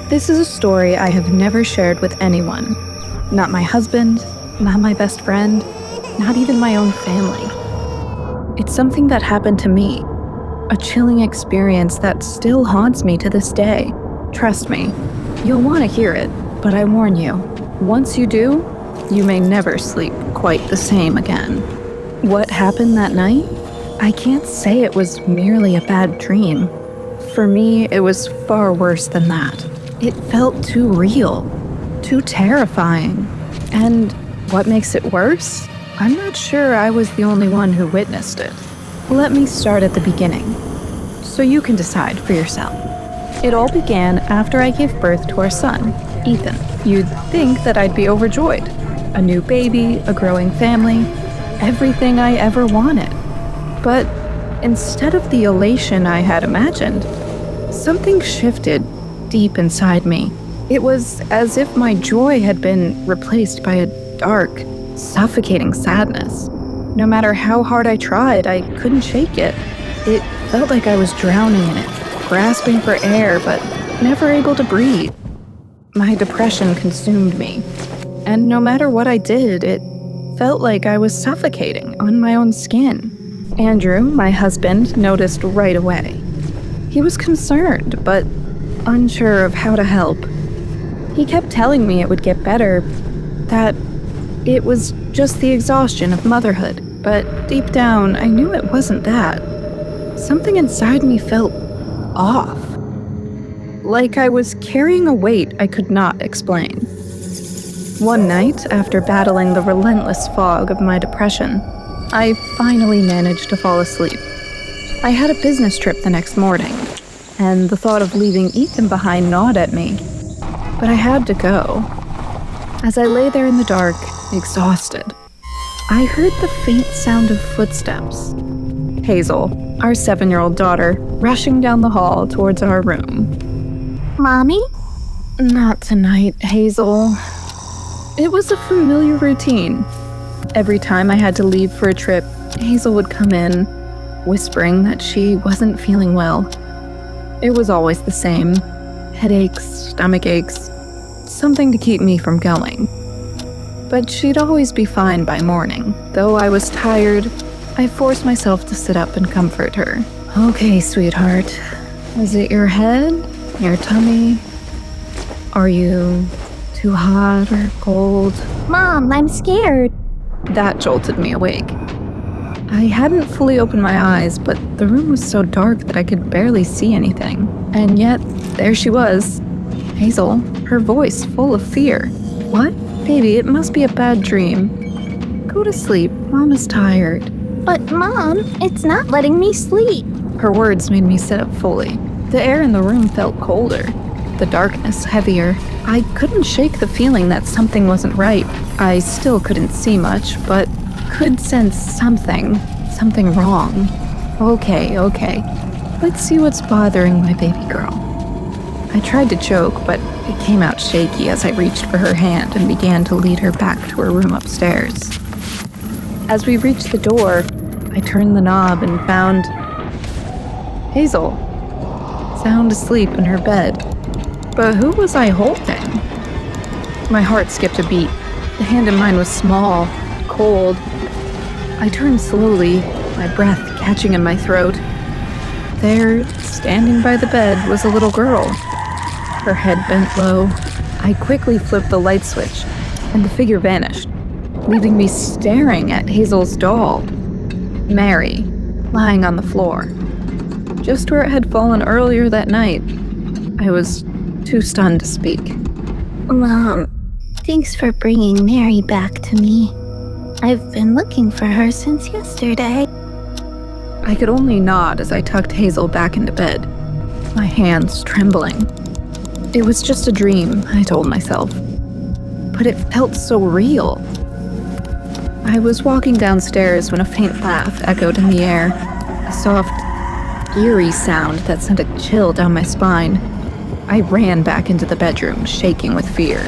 This is a story I have never shared with anyone. Not my husband, not my best friend, not even my own family. It's something that happened to me, a chilling experience that still haunts me to this day. Trust me, you'll want to hear it, but I warn you, once you do, you may never sleep quite the same again. What happened that night? I can't say it was merely a bad dream. For me, it was far worse than that. It felt too real, too terrifying. And what makes it worse? I'm not sure I was the only one who witnessed it. Let me start at the beginning, so you can decide for yourself. It all began after I gave birth to our son, Ethan. You'd think that I'd be overjoyed. A new baby, a growing family, everything I ever wanted. But instead of the elation I had imagined, something shifted deep inside me. It was as if my joy had been replaced by a dark, suffocating sadness. No matter how hard I tried, I couldn't shake it. It felt like I was drowning in it, grasping for air, but never able to breathe. My depression consumed me, and no matter what I did, it felt like I was suffocating on my own skin. Andrew, my husband, noticed right away. He was concerned, but unsure of how to help. He kept telling me it would get better, that it was just the exhaustion of motherhood, but deep down, I knew it wasn't that. Something inside me felt off. Like I was carrying a weight I could not explain. One night, after battling the relentless fog of my depression, I finally managed to fall asleep. I had a business trip the next morning, and the thought of leaving Ethan behind gnawed at me. But I had to go. As I lay there in the dark, exhausted, I heard the faint sound of footsteps. Hazel, our 7-year-old daughter, rushing down the hall towards our room. Mommy? Not tonight, Hazel. It was a familiar routine. Every time I had to leave for a trip, Hazel would come in, whispering that she wasn't feeling well. It was always the same. Headaches, stomach aches, something to keep me from going. But she'd always be fine by morning. Though I was tired, I forced myself to sit up and comfort her. Okay, sweetheart. Is it your head? Your tummy? Are you too hot or cold? Mom, I'm scared. That jolted me awake. I hadn't fully opened my eyes, but the room was so dark that I could barely see anything. And yet, there she was. Hazel, her voice full of fear. What? Baby, it must be a bad dream. Go to sleep. Mom is tired. But Mom, it's not letting me sleep. Her words made me sit up fully. The air in the room felt colder, the darkness heavier. I couldn't shake the feeling that something wasn't right. I still couldn't see much, but could sense something wrong. Okay. Let's see what's bothering my baby girl. I tried to choke, but it came out shaky as I reached for her hand and began to lead her back to her room upstairs. As we reached the door, I turned the knob and found Hazel, sound asleep in her bed. But who was I holding? My heart skipped a beat. The hand in mine was small, cold. I turned slowly, my breath catching in my throat. There, standing by the bed, was a little girl. Her head bent low. I quickly flipped the light switch, and the figure vanished, leaving me staring at Hazel's doll, Mary, lying on the floor, just where it had fallen earlier that night. I was too stunned to speak. Mom, thanks for bringing Mary back to me. I've been looking for her since yesterday. I could only nod as I tucked Hazel back into bed, my hands trembling. It was just a dream, I told myself, but it felt so real. I was walking downstairs when a faint laugh echoed in the air, a soft, eerie sound that sent a chill down my spine. I ran back into the bedroom, shaking with fear.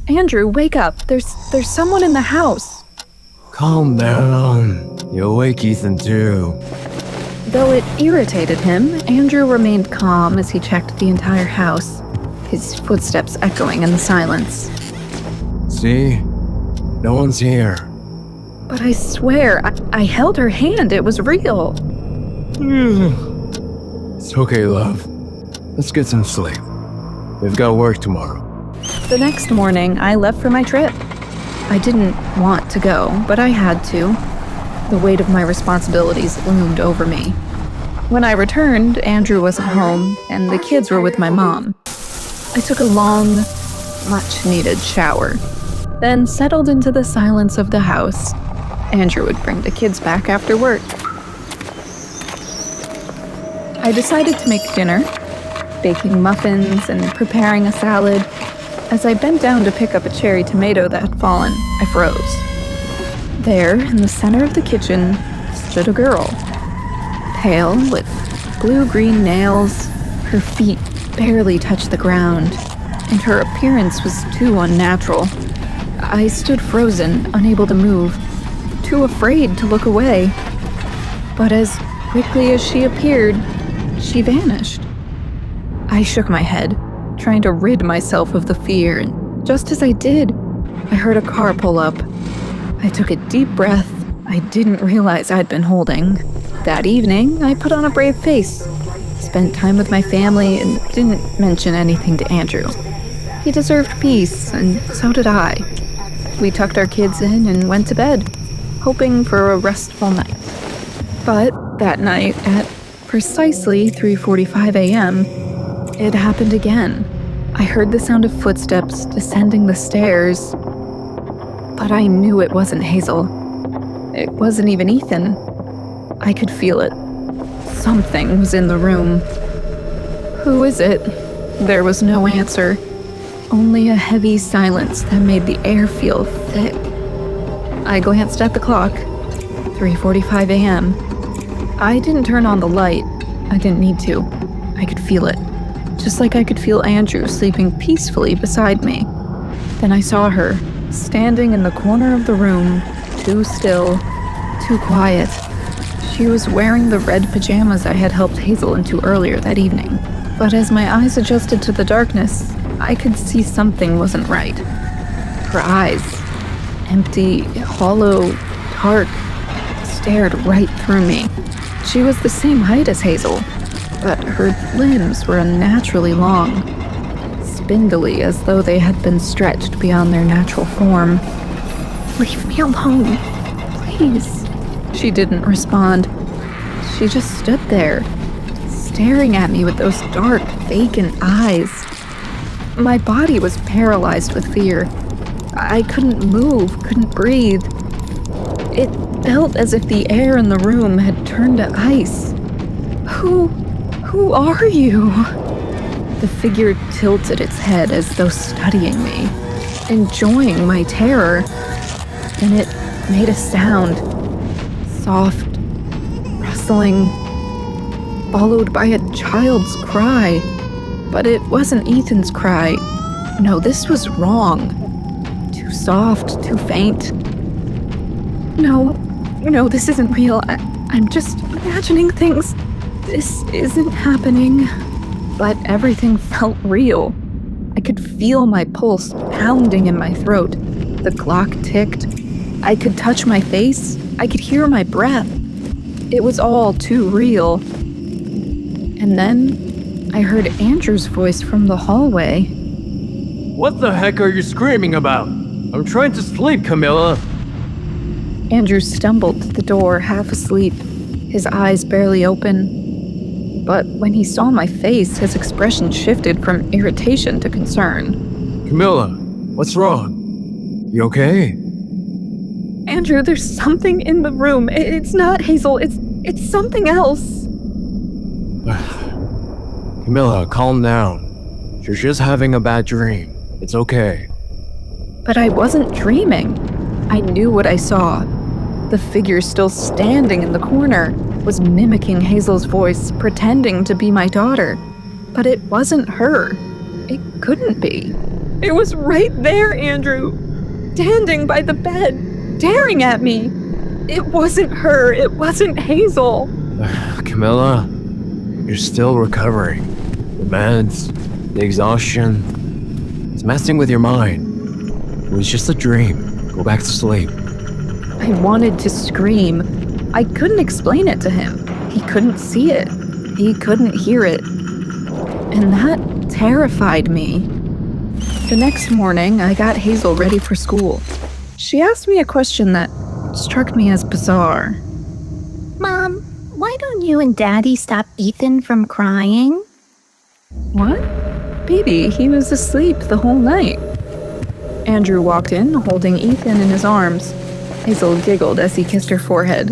Andrew, wake up! There's someone in the house! Calm down. You'll wake Ethan too. Though it irritated him, Andrew remained calm as he checked the entire house. his footsteps echoing in the silence. See? No one's here. But I swear, I held her hand. It was real. It's okay, love. Let's get some sleep. We've got work tomorrow. The next morning, I left for my trip. I didn't want to go, but I had to. The weight of my responsibilities loomed over me. When I returned, Andrew wasn't home, and the kids were with my mom. I took a long, much-needed shower, then settled into the silence of the house. Andrew would bring the kids back after work. I decided to make dinner, baking muffins and preparing a salad. As I bent down to pick up a cherry tomato that had fallen, I froze. There, in the center of the kitchen, stood a girl. Pale, with blue-green nails, her feet barely touched the ground, and her appearance was too unnatural. I stood frozen, unable to move, too afraid to look away. But as quickly as she appeared, she vanished. I shook my head, trying to rid myself of the fear, and just as I did, I heard a car pull up. I took a deep breath I didn't realize I'd been holding. That evening, I put on a brave face, spent time with my family, and didn't mention anything to Andrew. He deserved peace, and so did I. We tucked our kids in and went to bed, hoping for a restful night. But that night, at precisely 3:45 a.m., it happened again. I heard the sound of footsteps descending the stairs, but I knew it wasn't Hazel. It wasn't even Ethan. I could feel it. Something was in the room. Who is it? There was no answer. Only a heavy silence that made the air feel thick. I glanced at the clock. 3:45 a.m. I didn't turn on the light. I didn't need to. I could feel it. Just like I could feel Andrew sleeping peacefully beside me. Then I saw her, standing in the corner of the room, too still, too quiet. She was wearing the red pajamas I had helped Hazel into earlier that evening. But as my eyes adjusted to the darkness, I could see something wasn't right. Her eyes, empty, hollow, dark, stared right through me. She was the same height as Hazel, but her limbs were unnaturally long, spindly as though they had been stretched beyond their natural form. "Leave me alone, please." She didn't respond. She just stood there, staring at me with those dark, vacant eyes. My body was paralyzed with fear. I couldn't move, couldn't breathe. It felt as if the air in the room had turned to ice. Who are you? The figure tilted its head as though studying me, enjoying my terror. Then it made a sound, soft, rustling, followed by a child's cry. But it wasn't Ethan's cry. No, this was wrong. Too soft, too faint. No, this isn't real. I'm just imagining things. This isn't happening. But everything felt real. I could feel my pulse pounding in my throat. The clock ticked. I could touch my face. I could hear my breath. It was all too real. And then I heard Andrew's voice from the hallway. What the heck are you screaming about? I'm trying to sleep, Camilla. Andrew stumbled to the door, half asleep, his eyes barely open. But when he saw my face, his expression shifted from irritation to concern. Camilla, what's wrong? You okay? Andrew, there's something in the room. It's not Hazel. It's something else. Camilla, calm down. You're just having a bad dream. It's okay. But I wasn't dreaming. I knew what I saw. The figure still standing in the corner was mimicking Hazel's voice, pretending to be my daughter. But it wasn't her. It couldn't be. It was right there, Andrew, standing by the bed, staring at me. It wasn't her. It wasn't Hazel. Camilla, you're still recovering. The meds, The exhaustion. It's messing with your mind. It was just a dream. Go back to sleep. I wanted to scream. I couldn't explain it to him. He couldn't see it. He couldn't hear it. And that terrified me. The next morning, I got Hazel ready for school. She asked me a question that struck me as bizarre. Mom, why don't you and Daddy stop Ethan from crying? What? Baby, he was asleep the whole night. Andrew walked in, holding Ethan in his arms. Hazel giggled as he kissed her forehead,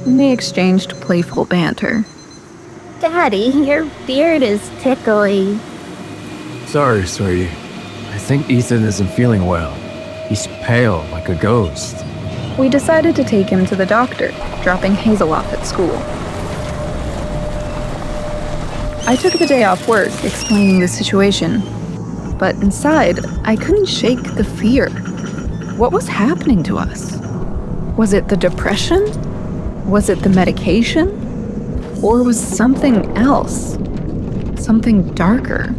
and they exchanged playful banter. Daddy, your beard is tickly. Sorry, sweetie. I think Ethan isn't feeling well. He's pale like a ghost. We decided to take him to the doctor, dropping Hazel off at school. I took the day off work, explaining the situation. But inside, I couldn't shake the fear. What was happening to us? Was it the depression? Was it the medication? Or was something else? Something darker?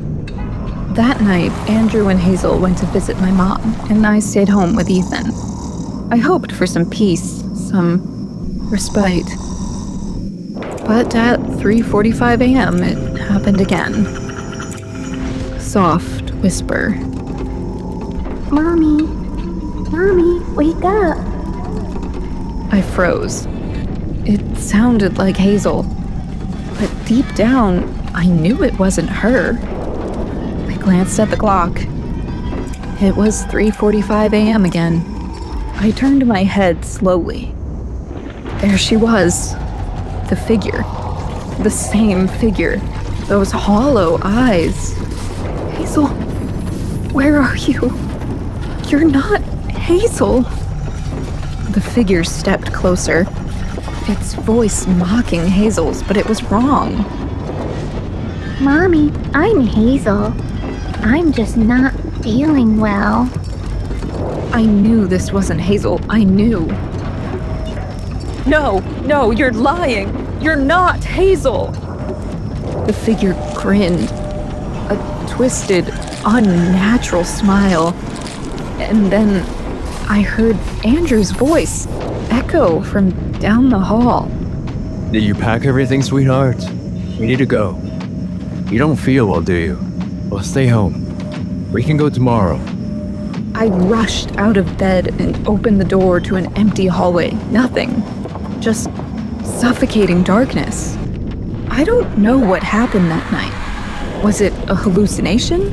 That night, Andrew and Hazel went to visit my mom, and I stayed home with Ethan. I hoped for some peace, some respite. But at 3:45 a.m., it happened again. A soft whisper. Mommy, wake up. I froze. It sounded like Hazel, but deep down, I knew it wasn't her. I glanced at the clock. It was 3:45 a.m. again. I turned my head slowly. There she was. The figure. The same figure. Those hollow eyes. Hazel, where are you? You're not Hazel. The figure stepped closer, its voice mocking Hazel's, but it was wrong. Mommy, I'm Hazel. I'm just not feeling well. I knew this wasn't Hazel. I knew. No, you're lying. You're not Hazel. The figure grinned, a twisted, unnatural smile. And then I heard Andrew's voice echo from down the hall. Did you pack everything, sweetheart? We need to go. You don't feel well, do you? Well, stay home. We can go tomorrow. I rushed out of bed and opened the door to an empty hallway. Nothing. Just suffocating darkness. I don't know what happened that night. Was it a hallucination?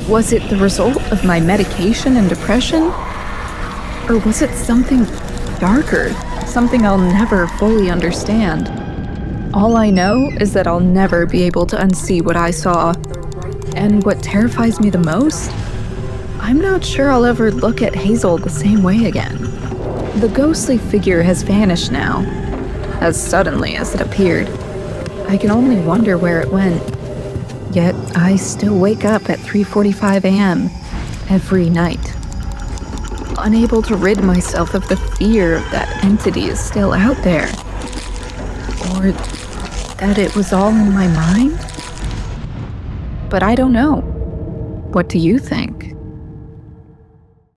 Was it the result of my medication and depression? Or was it something darker? Something I'll never fully understand? All I know is that I'll never be able to unsee what I saw. And what terrifies me the most? I'm not sure I'll ever look at Hazel the same way again. The ghostly figure has vanished now, as suddenly as it appeared. I can only wonder where it went. Yet I still wake up at 3:45 a.m. every night, unable to rid myself of the fear that entity is still out there. Or that it was all in my mind? But I don't know. What do you think?